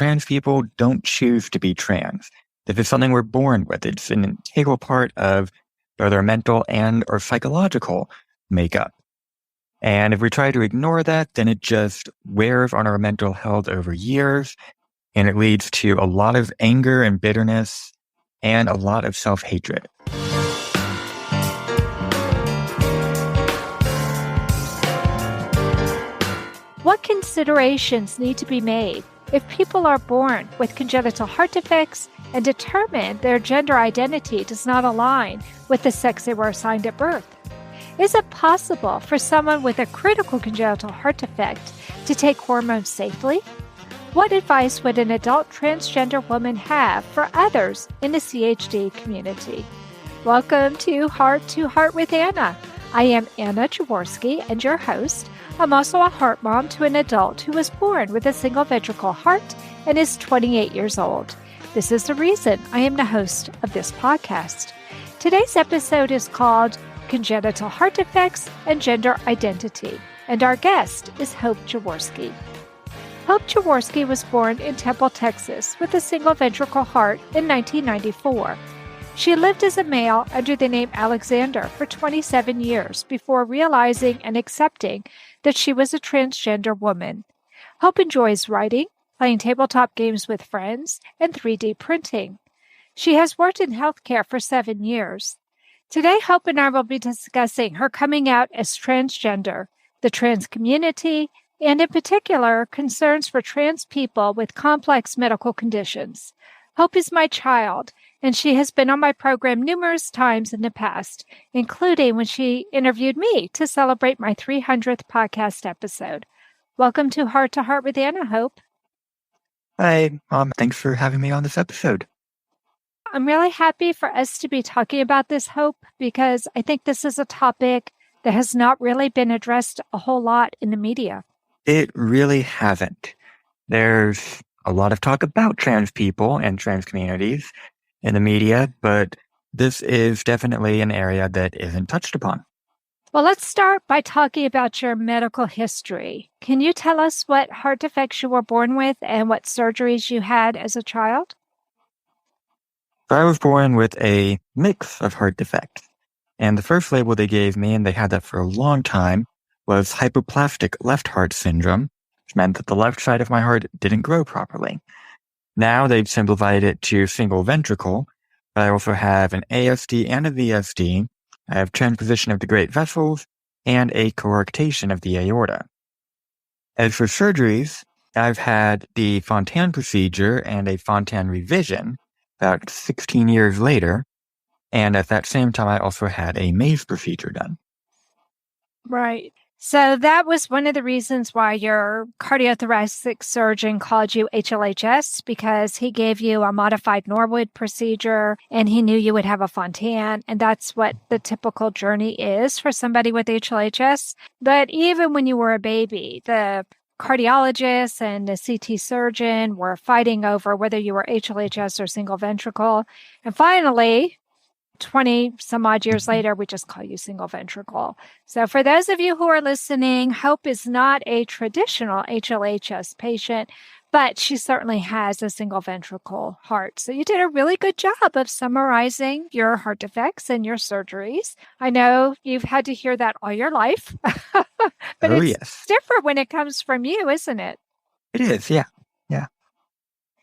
trans people don't choose to be trans. This is something we're born with. It's an integral part of both our mental and our psychological makeup. And if we try to ignore that, then it just wears on our mental health over years, and it leads to a lot of anger and bitterness and a lot of self-hatred. What considerations need to be made if people are born with congenital heart defects and determine their gender identity does not align with the sex they were assigned at birth? Is it possible for someone with a critical congenital heart defect to take hormones safely? What advice would an adult transgender woman have for others in the CHD community? Welcome to Heart with Anna. I am Anna Jaworski and your host. I'm also a heart mom to an adult who was born with a single ventricle heart and is 28 years old. This is the reason I am the host of this podcast. Today's episode is called Congenital Heart Defects and Gender Identity, and our guest is Hope Jaworski. Hope Jaworski was born in Temple, Texas, with a single ventricle heart in 1994. She lived as a male under the name Alexander for 27 years before realizing and accepting that she was a transgender woman. Hope enjoys writing, playing tabletop games with friends, and 3D printing. She has worked in healthcare for 7 years. Today, Hope and I will be discussing her coming out as transgender, the trans community, and in particular, concerns for trans people with complex medical conditions. Hope is my child, and she has been on my program numerous times in the past, including when she interviewed me to celebrate my 300th podcast episode. Welcome to Heart with Anna, Hope. Hi, thanks for having me on this episode. I'm really happy for us to be talking about this, Hope, because I think this is a topic that has not really been addressed a whole lot in the media. It really hasn't. There's a lot of talk about trans people and trans communities in the media, but this is definitely an area that isn't touched upon. Well, let's start by talking about your medical history. Can you tell us what heart defects you were born with and what surgeries you had as a child? I was born with a mix of heart defects, and the first label they gave me, and they had that for a long time, was hypoplastic left heart syndrome, which meant that the left side of my heart didn't grow properly. Now they've simplified it to single ventricle, but I also have an ASD and a VSD. I have transposition of the great vessels and a coarctation of the aorta. As for surgeries, I've had the Fontan procedure and a Fontan revision about 16 years later, and at that same time I also had a Maze procedure done. Right. So that was one of the reasons why your cardiothoracic surgeon called you HLHS, because he gave you a modified Norwood procedure and he knew you would have a Fontan. And that's what the typical journey is for somebody with HLHS. But even when you were a baby, the cardiologist and the CT surgeon were fighting over whether you were HLHS or single ventricle. And finally, 20 some odd years later, we just call you single ventricle. So for those of you who are listening, Hope is not a traditional HLHS patient, but she certainly has a single ventricle heart. So you did a really good job of summarizing your heart defects and your surgeries. I know you've had to hear that all your life, but it's different when it comes from you, isn't it? It is, yeah.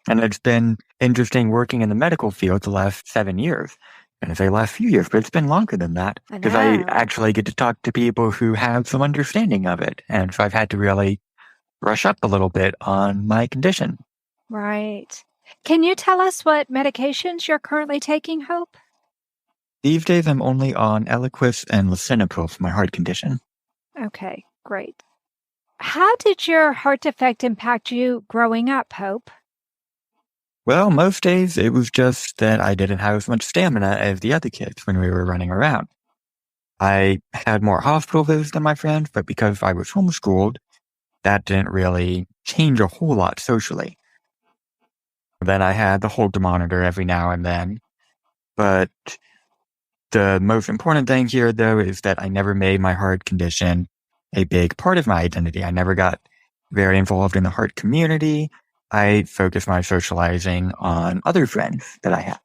And it's been interesting working in the medical field the last 7 years. And I say last few years, but it's been longer than that because I actually get to talk to people who have some understanding of it. And so I've had to really brush up a little bit on my condition. Right. Can you tell us what medications you're currently taking, Hope? These days, I'm only on Eliquis and lisinopril for my heart condition. Okay, great. How did your heart defect impact you growing up, Hope? Well, most days it was just that I didn't have as much stamina as the other kids when we were running around. I had more hospital visits than my friends, but because I was homeschooled, that didn't really change a whole lot socially. Then I had the Holter monitor every now and then. But the most important thing here, though, is that I never made my heart condition a big part of my identity. I never got very involved in the heart community. I focused my socializing on other friends that I had.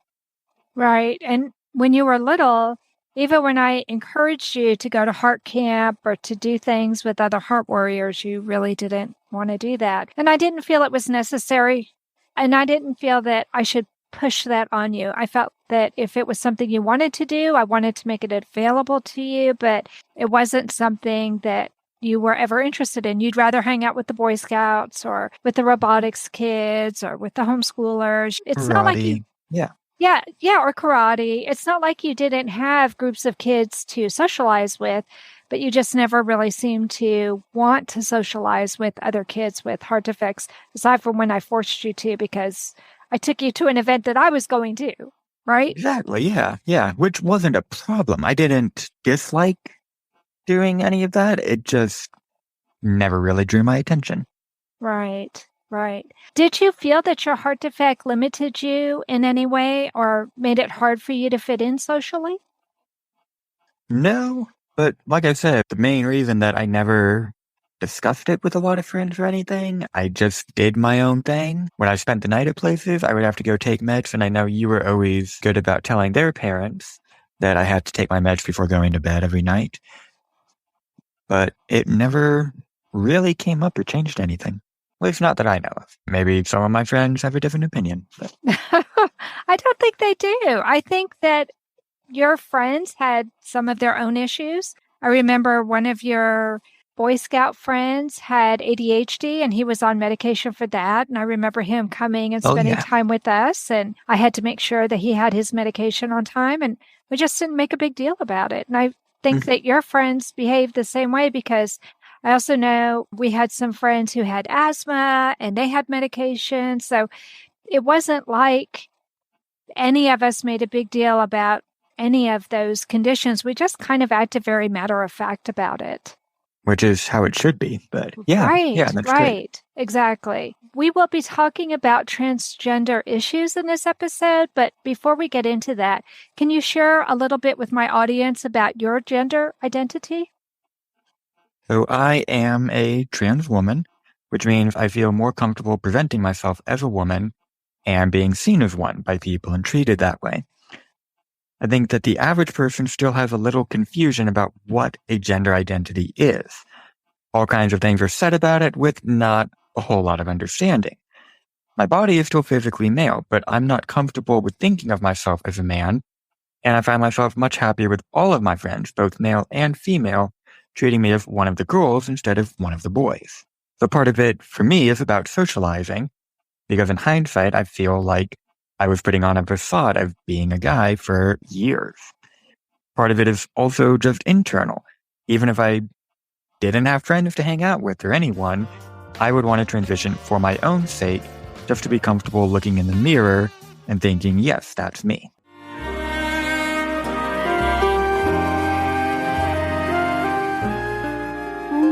Right. And when you were little, even when I encouraged you to go to heart camp or to do things with other heart warriors, you really didn't want to do that. And I didn't feel it was necessary. And I didn't feel that I should push that on you. I felt that if it was something you wanted to do, I wanted to make it available to you, but it wasn't something that you were ever interested in. You'd rather hang out with the Boy Scouts or with the robotics kids or with the homeschoolers. It's not like you... Yeah, or karate. It's not like you didn't have groups of kids to socialize with, but you just never really seemed to want to socialize with other kids with heart defects, aside from when I forced you to because I took you to an event that I was going to, right? Exactly, yeah, which wasn't a problem. I didn't dislike doing any of that. It just never really drew my attention. Right. Did you feel that your heart defect limited you in any way or made it hard for you to fit in socially? No, but like I said, the main reason that I never discussed it with a lot of friends or anything, I just did my own thing. When I spent the night at places, I would have to go take meds, and I know you were always good about telling their parents that I had to take my meds before going to bed every night. But it never really came up or changed anything. At least not that I know of. Maybe some of my friends have a different opinion. But I don't think they do. I think that your friends had some of their own issues. I remember one of your Boy Scout friends had ADHD and he was on medication for that. And I remember him coming and spending time with us. And I had to make sure that he had his medication on time. And we just didn't make a big deal about it. And I think that your friends behaved the same way because I also know we had some friends who had asthma and they had medication. So it wasn't like any of us made a big deal about any of those conditions. We just kind of acted very matter of fact about it. Which is how it should be. But that's right. Exactly. We will be talking about transgender issues in this episode. But before we get into that, can you share a little bit with my audience about your gender identity? So I am a trans woman, which means I feel more comfortable presenting myself as a woman and being seen as one by people and treated that way. I think that the average person still has a little confusion about what a gender identity is. All kinds of things are said about it with not a whole lot of understanding. My body is still physically male, but I'm not comfortable with thinking of myself as a man, and I find myself much happier with all of my friends, both male and female, treating me as one of the girls instead of one of the boys. So part of it, for me, is about socializing, because in hindsight, I feel like I was putting on a facade of being a guy for years. Part of it is also just internal. Even if I didn't have friends to hang out with or anyone, I would want to transition for my own sake, just to be comfortable looking in the mirror and thinking, yes, that's me.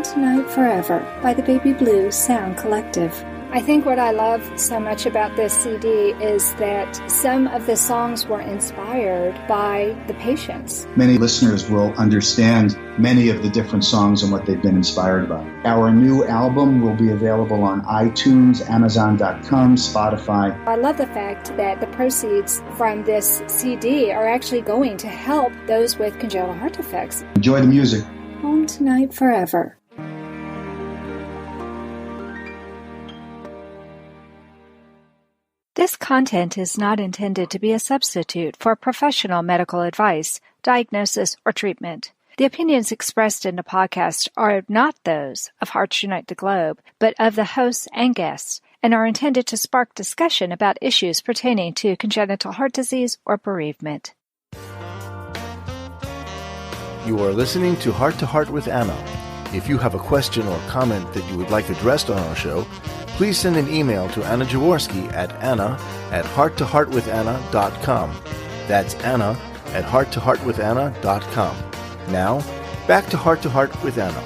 Tonight Forever by the Baby Blue Sound Collective. I think what I love so much about this CD is that some of the songs were inspired by the patients. Many listeners will understand many of the different songs and what they've been inspired by. Our new album will be available on iTunes, Amazon.com, Spotify. I love the fact that the proceeds from this CD are actually going to help those with congenital heart defects. Enjoy the music. Home Tonight Forever. This content is not intended to be a substitute for professional medical advice, diagnosis, or treatment. The opinions expressed in the podcast are not those of Hearts Unite the Globe, but of the hosts and guests, and are intended to spark discussion about issues pertaining to congenital heart disease or bereavement. You are listening to Heart with Anna. If you have a question or comment that you would like addressed on our show, please send an email to Anna Jaworski at anna@hearttoheartwithanna.com. That's anna@hearttoheartwithanna.com. Now, back to Heart with Anna.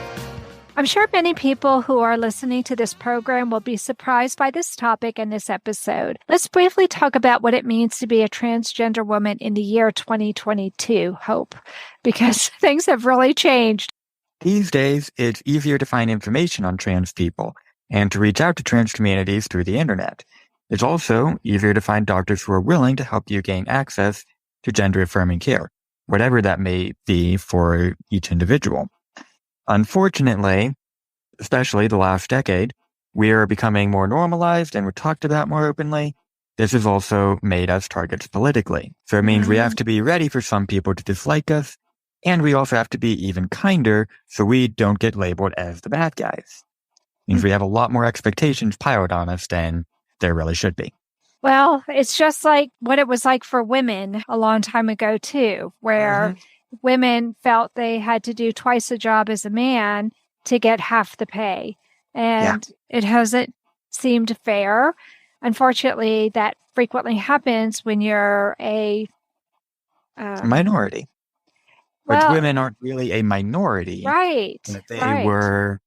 I'm sure many people who are listening to this program will be surprised by this topic and this episode. Let's briefly talk about what it means to be a transgender woman in the year 2022, Hope, because things have really changed. These days, it's easier to find information on trans people, and to reach out to trans communities through the internet. It's also easier to find doctors who are willing to help you gain access to gender-affirming care, whatever that may be for each individual. Unfortunately, especially the last decade, we are becoming more normalized and we're talked about more openly. This has also made us targets politically. So it means we have to be ready for some people to dislike us, and we also have to be even kinder so we don't get labeled as the bad guys. It means we have a lot more expectations piled on us than there really should be. Well, it's just like what it was like for women a long time ago, too, where women felt they had to do twice the job as a man to get half the pay. And it hasn't seemed fair. Unfortunately, that frequently happens when you're a minority. But women aren't really a minority. Right. They were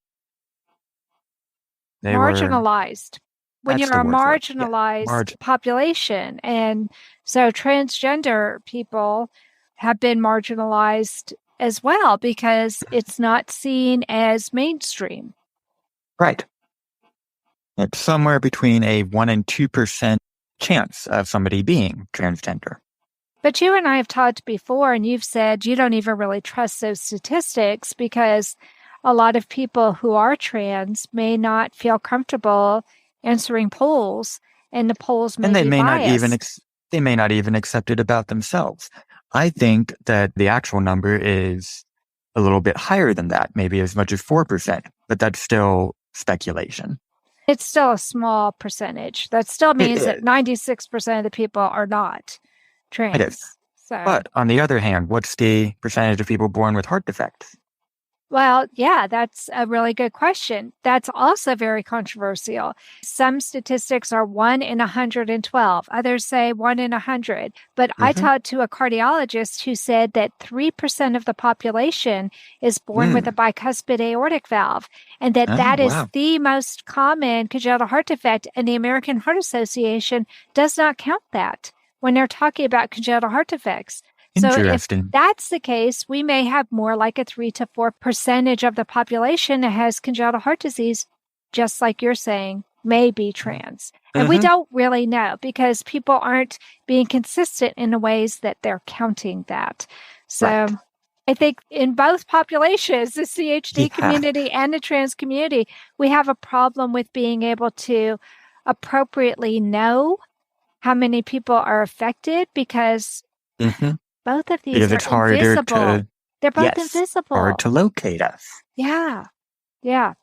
marginalized. When you're a marginalized population. And so transgender people have been marginalized as well because it's not seen as mainstream. Right. It's somewhere between a 1% and 2% chance of somebody being transgender. But you and I have talked before, and you've said you don't even really trust those statistics because a lot of people who are trans may not feel comfortable answering polls, and the polls may be biased. They may not even accept it about themselves. I think that the actual number is a little bit higher than that, maybe as much as 4%, but that's still speculation. It's still a small percentage. That still means that 96% of the people are not trans. It is. So. But on the other hand, what's the percentage of people born with heart defects? Well, yeah, that's a really good question. That's also very controversial. Some statistics are 1 in 112. Others say 1 in 100. But I talked to a cardiologist who said that 3% of the population is born with a bicuspid aortic valve, and that is the most common congenital heart defect. And the American Heart Association does not count that when they're talking about congenital heart defects. So if that's the case, we may have more like a 3 to 4% of the population that has congenital heart disease, just like you're saying, may be trans. And we don't really know because people aren't being consistent in the ways that they're counting that. So I think in both populations, the CHD community and the trans community, we have a problem with being able to appropriately know how many people are affected because both of these are invisible. They're both invisible. Hard to locate us. Yeah. Yeah.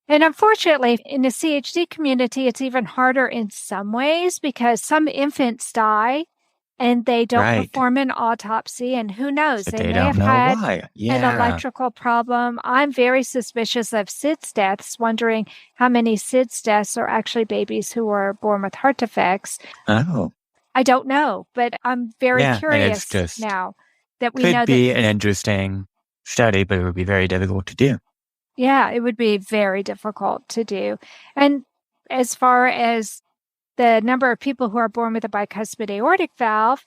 And unfortunately, in the CHD community, it's even harder in some ways because some infants die and they don't perform an autopsy. And who knows? But they may have had an electrical problem. I'm very suspicious of SIDS deaths, wondering how many SIDS deaths are actually babies who were born with heart defects. Oh. I don't know, but I'm very curious now that we know that could be an interesting study, but it would be very difficult to do. Yeah, it would be very difficult to do. And as far as the number of people who are born with a bicuspid aortic valve,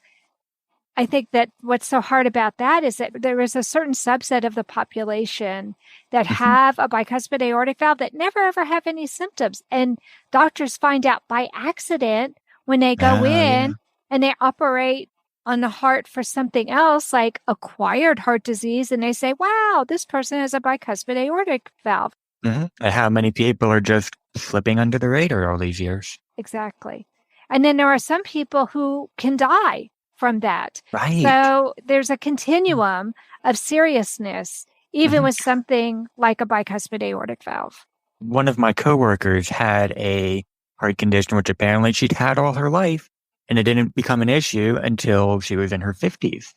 I think that what's so hard about that is that there is a certain subset of the population that have a bicuspid aortic valve that never ever have any symptoms. And doctors find out by accident when they go in and they operate on the heart for something else, like acquired heart disease, and they say, wow, this person has a bicuspid aortic valve. And how many people are just slipping under the radar all these years? Exactly. And then there are some people who can die from that. Right. So there's a continuum of seriousness, even with something like a bicuspid aortic valve. One of my coworkers had a heart condition, which apparently she'd had all her life, and it didn't become an issue until she was in her 50s.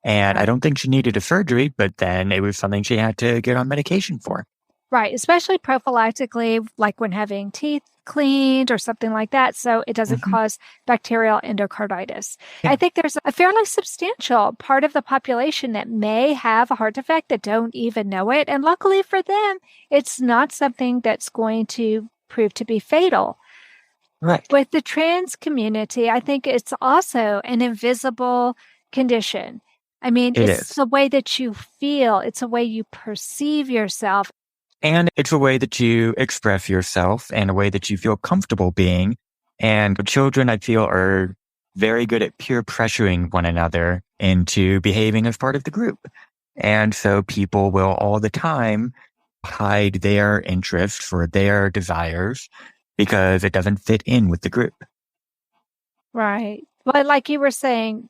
And I don't think she needed a surgery, but then it was something she had to get on medication for. Right, especially prophylactically, like when having teeth cleaned or something like that, so it doesn't cause bacterial endocarditis. I think there's a fairly substantial part of the population that may have a heart defect that don't even know it. And luckily for them, it's not something that's going to prove to be fatal. Right. With the trans community, I think it's also an invisible condition. I mean, it's the way that you feel. It's the way you perceive yourself. And it's a way that you express yourself and a way that you feel comfortable being. And children, I feel, are very good at peer pressuring one another into behaving as part of the group. And so people will all the time hide their interests or their desires because it doesn't fit in with the group. Right. Well, like you were saying,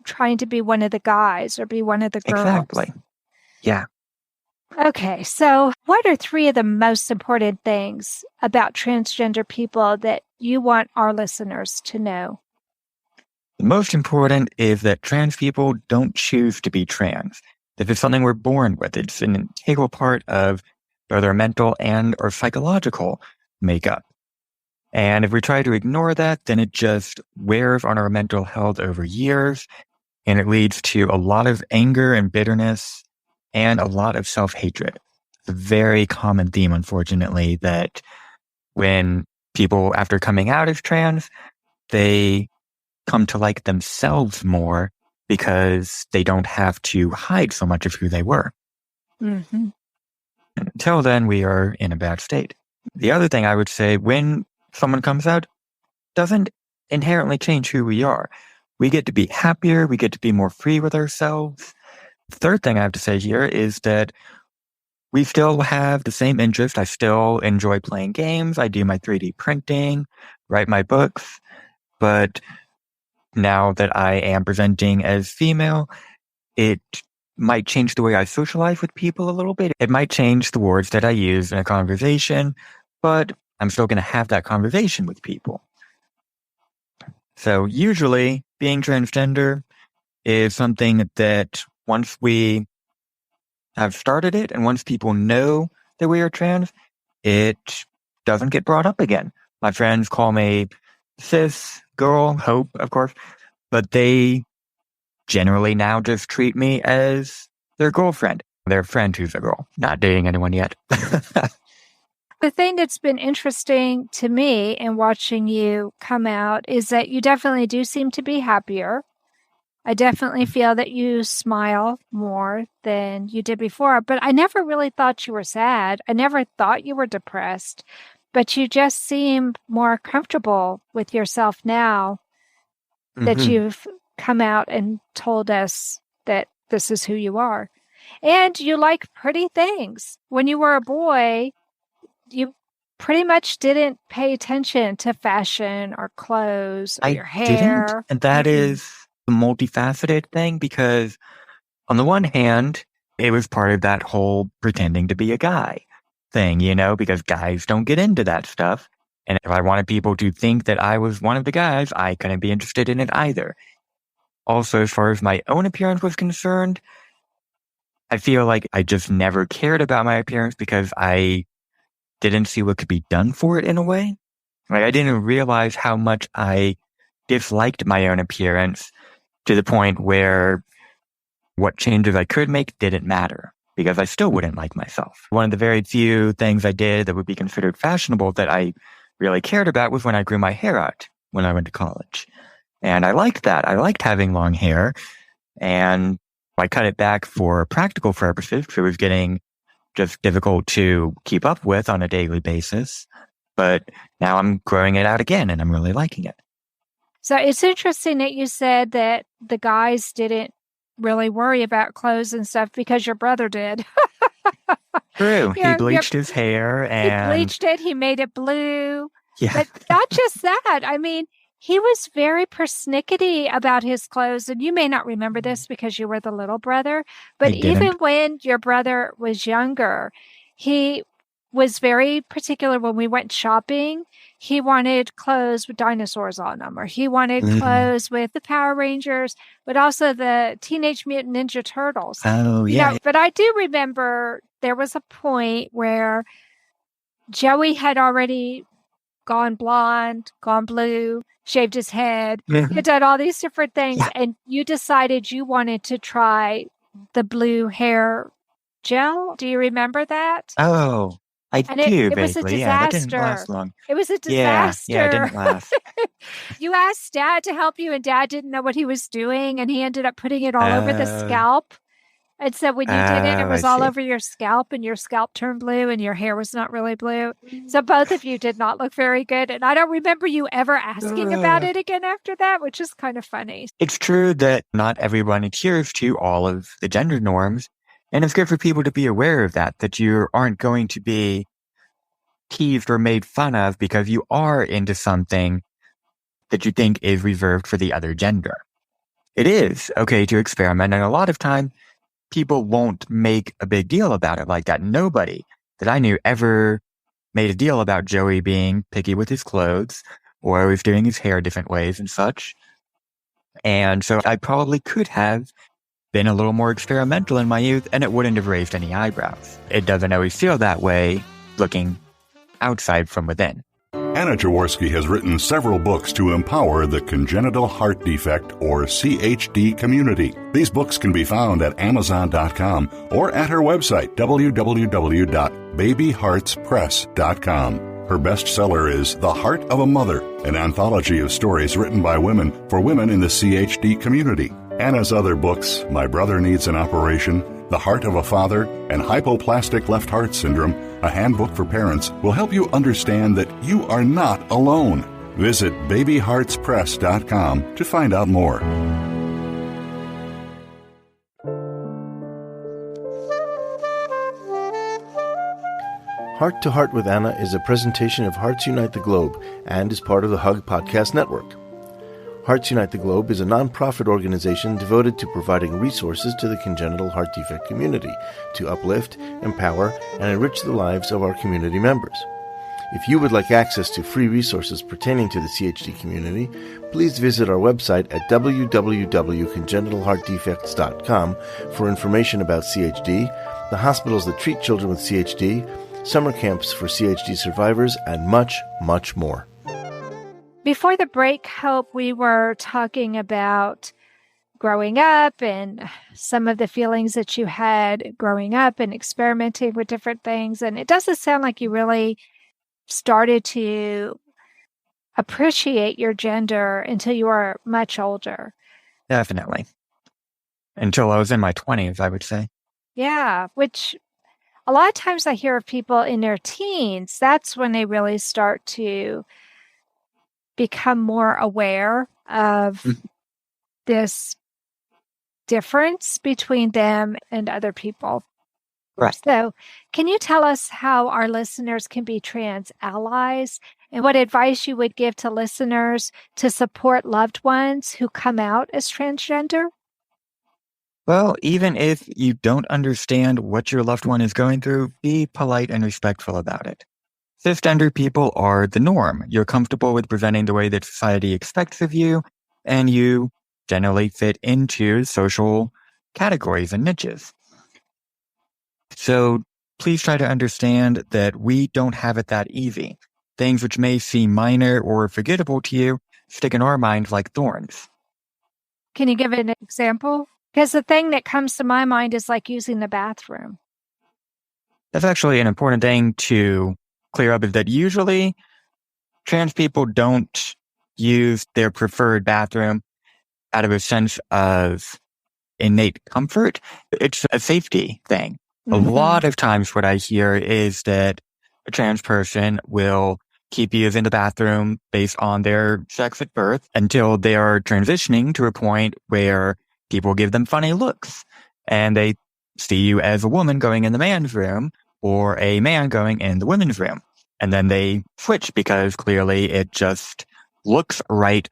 trying to be one of the guys or be one of the girls. Exactly. Yeah. Okay, so what are 3 of the most important things about transgender people that you want our listeners to know? The most important is that trans people don't choose to be trans. This is something we're born with. It's an integral part of both our mental and our psychological makeup. And if we try to ignore that, then it just wears on our mental health over years, and it leads to a lot of anger and bitterness and a lot of self-hatred. It's a very common theme, unfortunately, that when people, after coming out as trans, they come to like themselves more because they don't have to hide so much of who they were. Mm-hmm. Until then, we are in a bad state. The other thing I would say, when someone comes out, doesn't inherently change who we are. We get to be happier. We get to be more free with ourselves. The third thing I have to say here is that we still have the same interest. I still enjoy playing games. I do my 3D printing, write my books. But now that I am presenting as female, it might change the way I socialize with people a little bit. It might change the words that I use in a conversation, but I'm still going to have that conversation with people. So usually being transgender is something that once we have started it and once people know that we are trans, it doesn't get brought up again. My friends call me cis girl, Hope, of course, but they generally now just treat me as their girlfriend, their friend who's a girl, not dating anyone yet. The thing that's been interesting to me in watching you come out is that you definitely do seem to be happier. I definitely feel that you smile more than you did before, but I never really thought you were sad. I never thought you were depressed, but you just seem more comfortable with yourself now that you've come out and told us that this is who you are. And you like pretty things. When you were a boy, you pretty much didn't pay attention to fashion or clothes or your hair. Didn't, and that is a multifaceted thing because on the one hand, it was part of that whole pretending to be a guy thing, you know, because guys don't get into that stuff. And if I wanted people to think that I was one of the guys, I couldn't be interested in it either. Also, as far as my own appearance was concerned, I feel like I just never cared about my appearance because I didn't see what could be done for it in a way. Like, I didn't realize how much I disliked my own appearance to the point where what changes I could make didn't matter because I still wouldn't like myself. One of the very few things I did that would be considered fashionable that I really cared about was when I grew my hair out when I went to college. And I liked that. I liked having long hair. And I cut it back for practical purposes because it was getting just difficult to keep up with on a daily basis. But now I'm growing it out again and I'm really liking it. So it's interesting that you said that the guys didn't really worry about clothes and stuff because your brother did. True. He bleached his hair and... He bleached it. He made it blue. Yeah. But not just that. I mean, he was very persnickety about his clothes. And you may not remember this because you were the little brother. But even when your brother was younger, he was very particular when we went shopping. He wanted clothes with dinosaurs on them, or he wanted clothes with the Power Rangers, but also the Teenage Mutant Ninja Turtles. Oh, yeah. You know, but I do remember there was a point where Joey had already gone blonde, gone blue, shaved his head. He had done all these different things, and you decided you wanted to try the blue hair gel. Do you remember that? Oh, I do, it was a disaster. Yeah, that didn't last long. It was a disaster. Yeah, it didn't last. You asked Dad to help you, and Dad didn't know what he was doing, and he ended up putting it all over the scalp. And so when you did it, it Oh, I was all see. over your scalp and your scalp turned blue and your hair was not really blue. So both of you did not look very good. And I don't remember you ever asking about Ugh. it again after that, which is kind of funny. It's true that not everyone adheres to all of the gender norms, and it's good for people to be aware of that you aren't going to be teased or made fun of because you are into something that you think is reserved for the other gender. It is okay to experiment, and a lot of time people won't make a big deal about it like that. Nobody that I knew ever made a deal about Joey being picky with his clothes or was doing his hair different ways and such. And so I probably could have been a little more experimental in my youth, and it wouldn't have raised any eyebrows. It doesn't always feel that way looking outside from within. Anna Jaworski has written several books to empower the congenital heart defect or CHD community. These books can be found at Amazon.com or at her website, www.babyheartspress.com. Her bestseller is The Heart of a Mother, an anthology of stories written by women for women in the CHD community. Anna's other books, My Brother Needs an Operation, The Heart of a Father, and Hypoplastic Left Heart Syndrome, a handbook for parents, will help you understand that you are not alone. Visit babyheartspress.com to find out more. Heart to Heart with Anna is a presentation of Hearts Unite the Globe and is part of the Hug Podcast Network. Hearts Unite the Globe is a non-profit organization devoted to providing resources to the congenital heart defect community to uplift, empower, and enrich the lives of our community members. If you would like access to free resources pertaining to the CHD community, please visit our website at www.congenitalheartdefects.com for information about CHD, the hospitals that treat children with CHD, summer camps for CHD survivors, and much, much more. Before the break, Hope, we were talking about growing up and some of the feelings that you had growing up and experimenting with different things. And it doesn't sound like you really started to appreciate your gender until you were much older. Definitely. Until I was in my 20s, I would say. Yeah, which a lot of times I hear of people in their teens, that's when they really start to become more aware of this difference between them and other people. Right. So can you tell us how our listeners can be trans allies and what advice you would give to listeners to support loved ones who come out as transgender? Well, even if you don't understand what your loved one is going through, be polite and respectful about it. Cisgender people are the norm. You're comfortable with presenting the way that society expects of you, and you generally fit into social categories and niches. So please try to understand that we don't have it that easy. Things which may seem minor or forgettable to you stick in our minds like thorns. Can you give an example? Because the thing that comes to my mind is like using the bathroom. That's actually an important thing to clear up, is that usually trans people don't use their preferred bathroom out of a sense of innate comfort. It's a safety thing. A lot of times what I hear is that a trans person will keep using the bathroom based on their sex at birth until they are transitioning to a point where people give them funny looks and they see you as a woman going in the man's room or a man going in the women's room. And then they switch because clearly it just looks right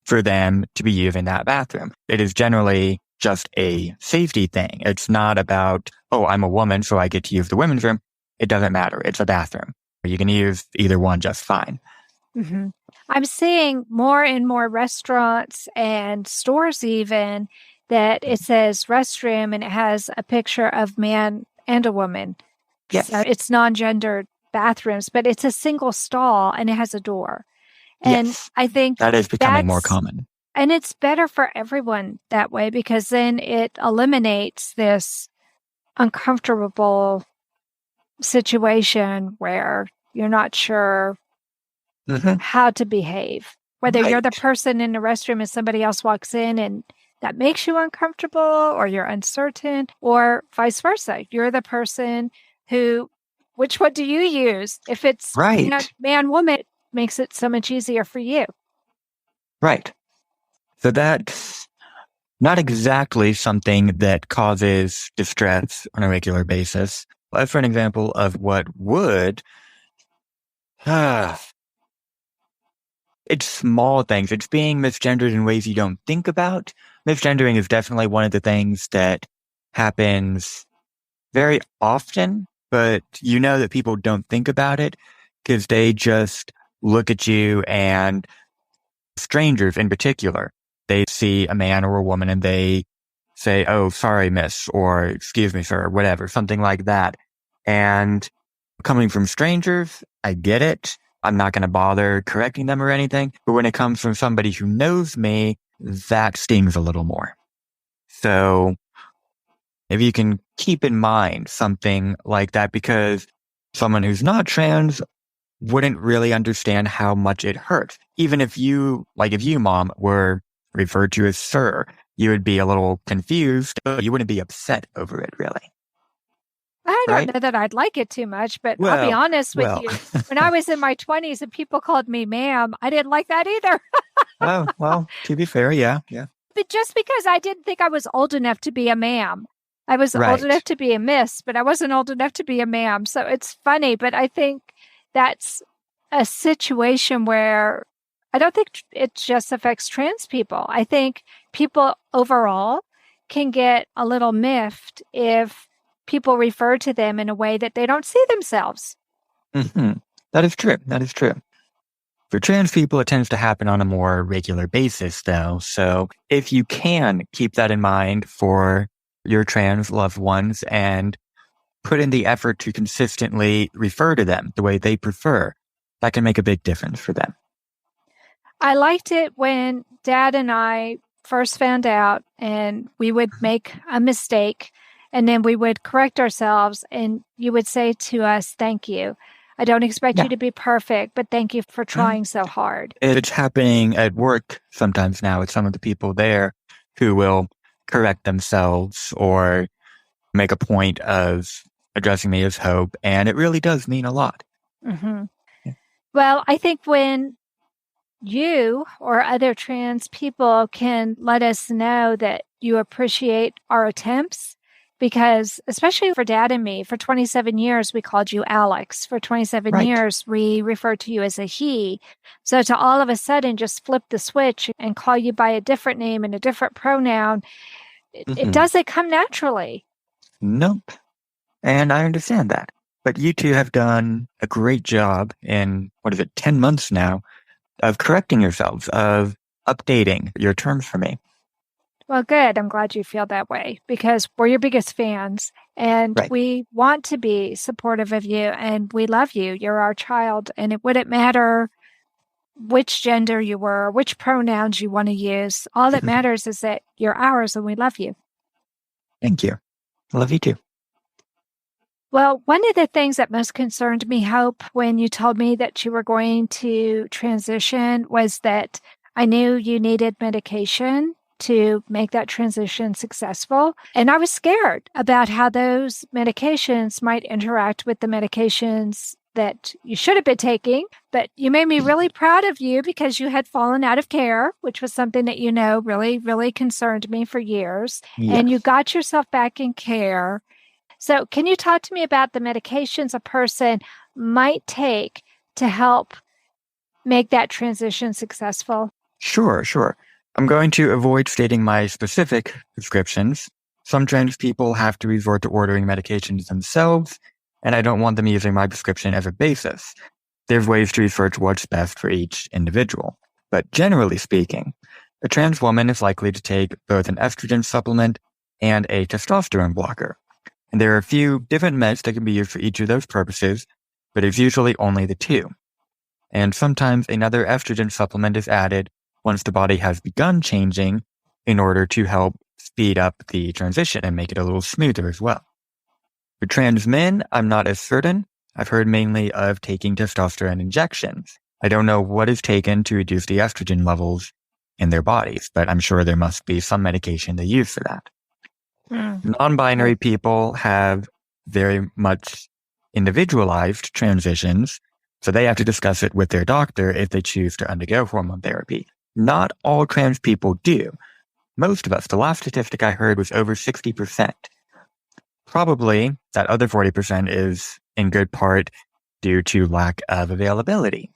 for them to be using that bathroom. It is generally just a safety thing. It's not about, oh, I'm a woman, so I get to use the women's room. It doesn't matter. It's a bathroom. You can use either one just fine. Mm-hmm. I'm seeing more and more restaurants and stores even that it says restroom and it has a picture of man and a woman. Yes. So it's non-gendered bathrooms, but it's a single stall and it has a door. And Yes. I think that is becoming more common. And it's better for everyone that way because then it eliminates this uncomfortable situation where you're not sure how to behave. Whether you're the person in the restroom and somebody else walks in and that makes you uncomfortable or you're uncertain, or vice versa. You're the person who, which one do you use? If it's Right. man, woman, it makes it so much easier for you. Right. So that's not exactly something that causes distress on a regular basis. As for an example of what would, it's small things. It's being misgendered in ways you don't think about. Misgendering is definitely one of the things that happens very often, but you know that people don't think about it because they just look at you, and strangers in particular, they see a man or a woman and they say, "Oh, sorry, miss," or "Excuse me, sir," or whatever, something like that. And coming from strangers, I get it. I'm not going to bother correcting them or anything. But when it comes from somebody who knows me, that stings a little more. So if you can keep in mind something like that, because someone who's not trans wouldn't really understand how much it hurts. Even if you, Mom, were referred to as sir, you would be a little confused, but you wouldn't be upset over it, really. I Right? don't know that I'd like it too much, but I'll be honest with you. When I was in my 20s and people called me ma'am, I didn't like that either. Oh, well, to be fair, yeah. But just because I didn't think I was old enough to be a ma'am. I was Right. old enough to be a miss, but I wasn't old enough to be a ma'am. So it's funny, but I think that's a situation where I don't think it just affects trans people. I think people overall can get a little miffed if people refer to them in a way that they don't see themselves. Mm-hmm. That is true. For trans people, it tends to happen on a more regular basis, though. So if you can keep that in mind for your trans loved ones and put in the effort to consistently refer to them the way they prefer, that can make a big difference for them. I liked it when Dad and I first found out, and we would make a mistake, and then we would correct ourselves, and you would say to us, "Thank you. I don't expect you to be perfect, but thank you for trying so hard." It's happening at work sometimes now with some of the people there who will correct themselves or make a point of addressing me as Hope, and it really does mean a lot. Mm-hmm. Yeah. Well, I think when you or other trans people can let us know that you appreciate our attempts, because especially for Dad and me, for 27 years, we called you Alex. For 27 years, we referred to you as a he. So to all of a sudden just flip the switch and call you by a different name and a different pronoun, it doesn't come naturally. Nope. And I understand that. But you two have done a great job in, 10 months now, of correcting yourselves, of updating your terms for me. Well, good. I'm glad you feel that way because we're your biggest fans and we want to be supportive of you and we love you. You're our child and it wouldn't matter which gender you were, which pronouns you want to use. All that matters is that you're ours and we love you. Thank you. I love you too. Well, one of the things that most concerned me, Hope, when you told me that you were going to transition was that I knew you needed medication to make that transition successful. And I was scared about how those medications might interact with the medications that you should have been taking. But you made me really proud of you because you had fallen out of care, which was something that, really, really concerned me for years. Yes. And you got yourself back in care. So can you talk to me about the medications a person might take to help make that transition successful? Sure. I'm going to avoid stating my specific prescriptions. Some trans people have to resort to ordering medications themselves, and I don't want them using my prescription as a basis. There's ways to research what's best for each individual. But generally speaking, a trans woman is likely to take both an estrogen supplement and a testosterone blocker. And there are a few different meds that can be used for each of those purposes, but it's usually only the two. And sometimes another estrogen supplement is added once the body has begun changing in order to help speed up the transition and make it a little smoother as well. For trans men, I'm not as certain. I've heard mainly of taking testosterone injections. I don't know what is taken to reduce the estrogen levels in their bodies, but I'm sure there must be some medication they use for that. Non-binary people have very much individualized transitions, so they have to discuss it with their doctor if they choose to undergo hormone therapy. Not all trans people do. Most of us, the last statistic I heard was over 60%. Probably that other 40% is in good part due to lack of availability.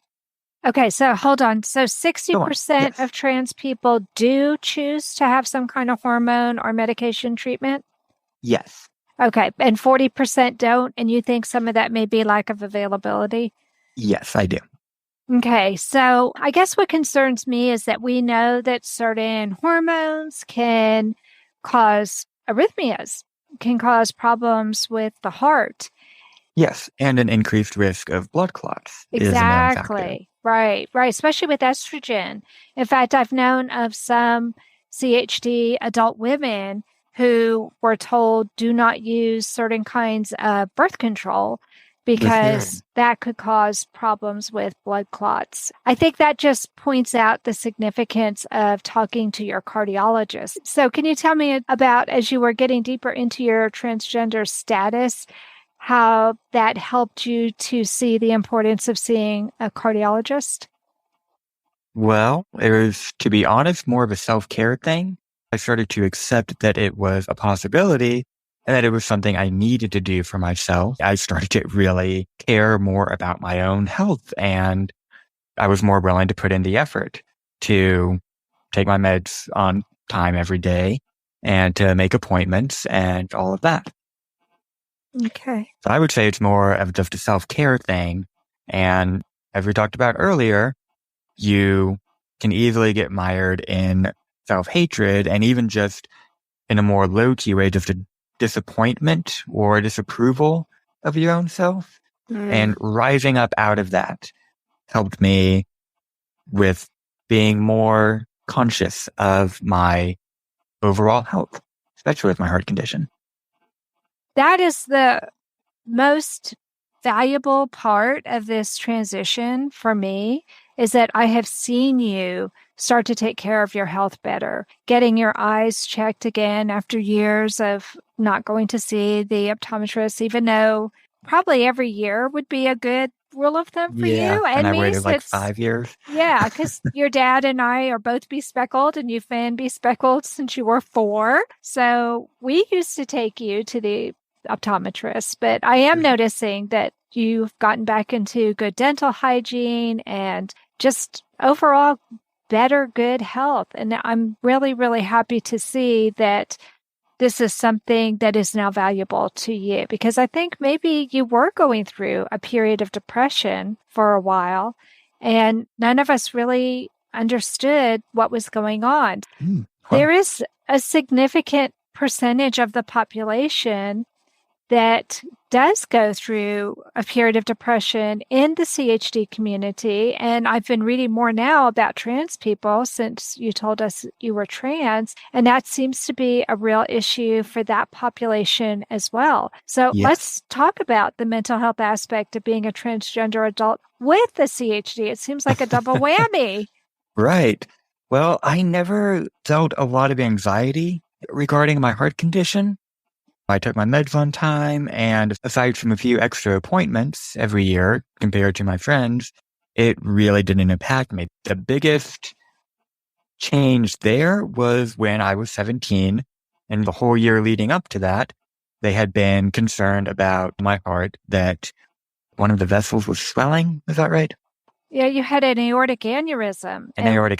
Okay, so hold on. So 60% Yes. of trans people do choose to have some kind of hormone or medication treatment? Yes. Okay, and 40% don't, and you think some of that may be lack of availability? Yes, I do. Okay, so I guess what concerns me is that we know that certain hormones can cause arrhythmias, can cause problems with the heart. Yes, and an increased risk of blood clots is a known factor. Exactly. Right, especially with estrogen. In fact, I've known of some CHD adult women who were told do not use certain kinds of birth control because that could cause problems with blood clots. I think that just points out the significance of talking to your cardiologist. So can you tell me about, as you were getting deeper into your transgender status, how that helped you to see the importance of seeing a cardiologist? Well, it was, to be honest, more of a self-care thing. I started to accept that it was a possibility and that it was something I needed to do for myself. I started to really care more about my own health, and I was more willing to put in the effort to take my meds on time every day and to make appointments and all of that. Okay. So I would say it's more of just a self-care thing. And as we talked about earlier, you can easily get mired in self-hatred and even just in a more low-key way, just a disappointment or disapproval of your own self. And rising up out of that helped me with being more conscious of my overall health, especially with my heart condition. That is the most valuable part of this transition for me, is that I have seen you start to take care of your health better, getting your eyes checked again after years of not going to see the optometrist, even though probably every year would be a good rule of thumb for you. And I me, waited like 5 years. Yeah, because your dad and I are both bespeckled, and you've been bespeckled since you were 4. So we used to take you to the optometrist, but I am noticing that you've gotten back into good dental hygiene and just overall better, good health. And I'm really, really happy to see that this is something that is now valuable to you, because I think maybe you were going through a period of depression for a while and none of us really understood what was going on. There is a significant percentage of the population that does go through a period of depression in the CHD community. And I've been reading more now about trans people since you told us you were trans. And that seems to be a real issue for that population as well. So let's talk about the mental health aspect of being a transgender adult with the CHD. It seems like a double whammy. Right. Well, I never felt a lot of anxiety regarding my heart condition. I took my meds on time, and aside from a few extra appointments every year compared to my friends, it really didn't impact me. The biggest change there was when I was 17, and the whole year leading up to that, they had been concerned about my heart, that one of the vessels was swelling. Is that right? Yeah, you had an aortic aneurysm.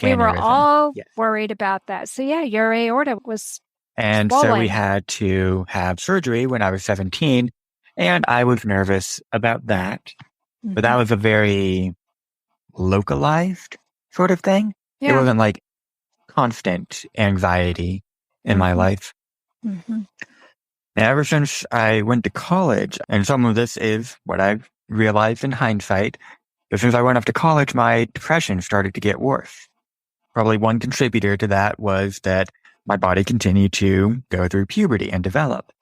We were all worried about that. So yeah, your aorta was And swollen. So we had to have surgery when I was 17, and I was nervous about that. But that was a very localized sort of thing. It wasn't like constant anxiety in my life. And ever since I went to college, and some of this is what I've realized in hindsight, but since I went off to college, my depression started to get worse. Probably one contributor to that was that my body continued to go through puberty and develop.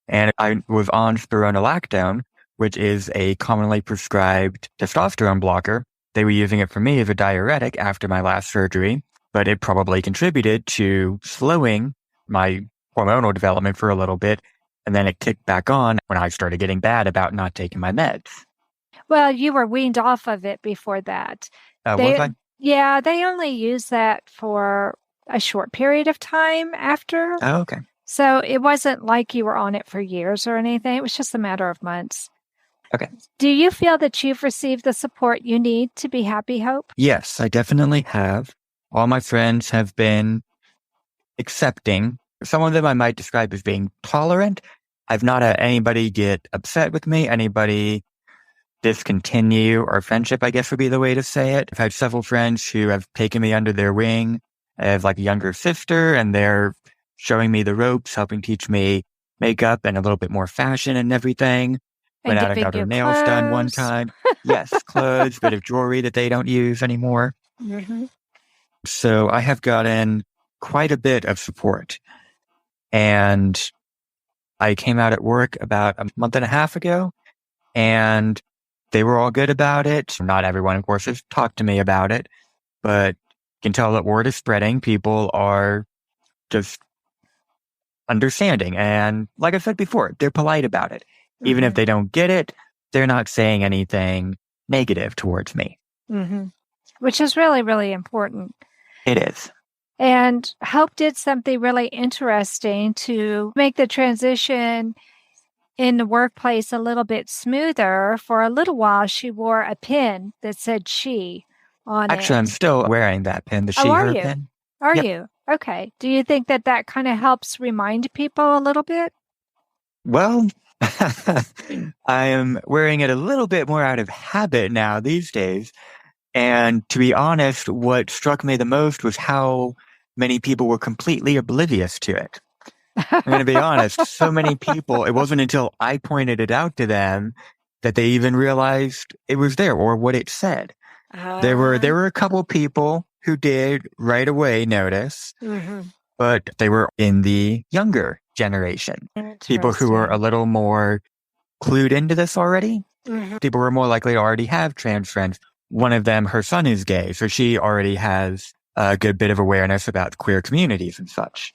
And I was on spironolactone, which is a commonly prescribed testosterone blocker. They were using it for me as a diuretic after my last surgery but it probably contributed to slowing my hormonal development for a little bit. And then it kicked back on when I started getting bad about not taking my meds. Well, you were weaned off of it before that. Was I? Yeah, they only use that for a short period of time after. Oh, okay. So it wasn't like you were on it for years or anything. It was just a matter of months. Okay. Do you feel that you've received the support you need to be happy, Hope? Yes, I definitely have. All my friends have been accepting. Some of them I might describe as being tolerant. I've not had anybody get upset with me, anybody discontinue our friendship, I guess would be the way to say it. I've had several friends who have taken me under their wing as like a younger sister, and they're showing me the ropes, helping teach me makeup and a little bit more fashion and everything. Went out and got her nails done one time. Yes, clothes, bit of jewelry that they don't use anymore. Mm-hmm. So I have gotten quite a bit of support. And I came out at work about a month and a half ago, and they were all good about it. Not everyone, of course, has talked to me about it, but you can tell that word is spreading. People are just understanding. And like I said before, they're polite about it. Mm-hmm. Even if they don't get it, they're not saying anything negative towards me. Mm-hmm. Which is really, really important. It is. And Hope did something really interesting to make the transition in the workplace a little bit smoother. For a little while, she wore a pin that said she on it. Actually, I'm still wearing that pin, the she, her pin. Are you? Okay. Do you think that that kind of helps remind people a little bit? Well, I am wearing it a little bit more out of habit now these days. And to be honest, what struck me the most was how many people were completely oblivious to it. I'm going to be honest. So many people, it wasn't until I pointed it out to them that they even realized it was there or what it said. There were a couple people who did right away notice, but they were in the younger generation. People who were a little more clued into this already. People were more likely to already have trans friends. One of them, her son is gay, so she already has a good bit of awareness about queer communities and such.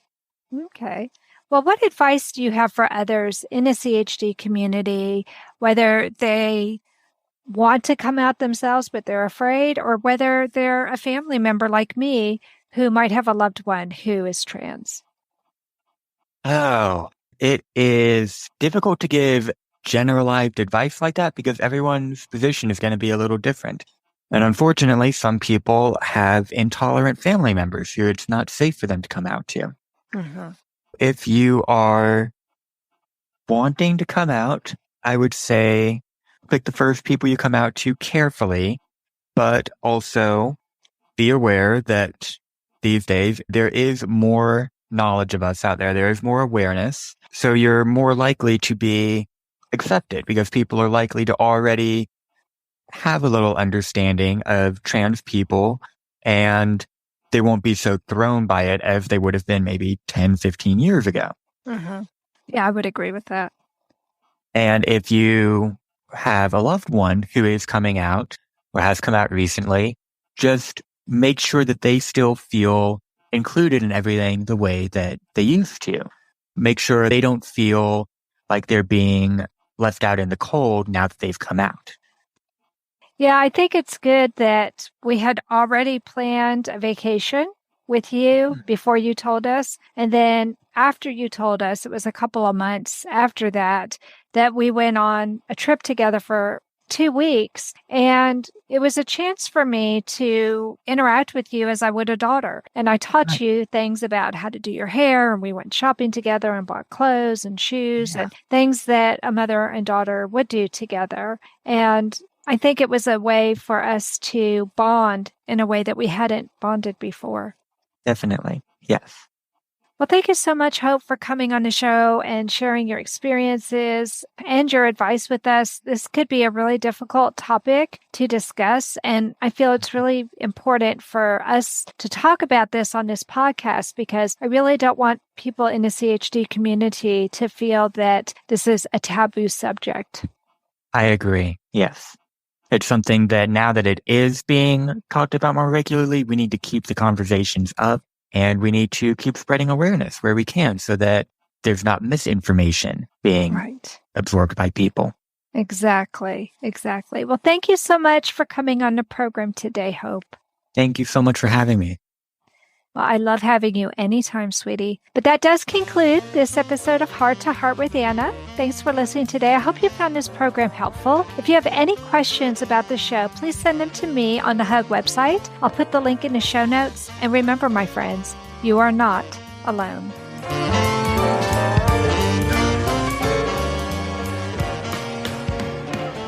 Okay. Well, what advice do you have for others in the CHD community, whether they want to come out themselves but they're afraid, or whether they're a family member like me who might have a loved one who is trans? Oh, it is difficult to give generalized advice like that because everyone's position is going to be a little different. And unfortunately, some people have intolerant family members who it's not safe for them to come out to. If you are wanting to come out, I would say pick the first people you come out to carefully, but also be aware that these days there is more knowledge of us out there. There is more awareness. So you're more likely to be accepted because people are likely to already have a little understanding of trans people, and they won't be so thrown by it as they would have been maybe 10, 15 years ago. Yeah, I would agree with that. And if you have a loved one who is coming out or has come out recently, just make sure that they still feel included in everything the way that they used to. Make sure they don't feel like they're being left out in the cold now that they've come out. Yeah, I think it's good that we had already planned a vacation with you before you told us. And then after you told us, it was a couple of months after that, that we went on a trip together for 2 weeks. And it was a chance for me to interact with you as I would a daughter. And I taught you things about how to do your hair. And we went shopping together and bought clothes and shoes and things that a mother and daughter would do together. And I think it was a way for us to bond in a way that we hadn't bonded before. Definitely. Yes. Well, thank you so much, Hope, for coming on the show and sharing your experiences and your advice with us. This could be a really difficult topic to discuss, and I feel it's really important for us to talk about this on this podcast because I really don't want people in the CHD community to feel that this is a taboo subject. I agree. Yes. It's something that now that it is being talked about more regularly, we need to keep the conversations up, and we need to keep spreading awareness where we can so that there's not misinformation being absorbed by people. Exactly. Well, thank you so much for coming on the program today, Hope. Thank you so much for having me. Well, I love having you anytime, sweetie. But that does conclude this episode of Heart to Heart with Anna. Thanks for listening today. I hope you found this program helpful. If you have any questions about the show, please send them to me on the Hug website. I'll put the link in the show notes. And remember, my friends, you are not alone.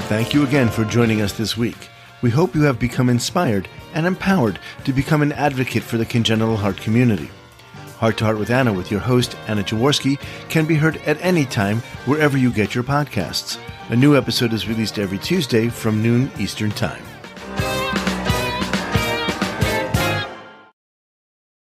Thank you again for joining us this week. We hope you have become inspired and empowered to become an advocate for the congenital heart community. Heart to Heart with Anna with your host, Anna Jaworski, can be heard at any time wherever you get your podcasts. A new episode is released every Tuesday from noon Eastern Time.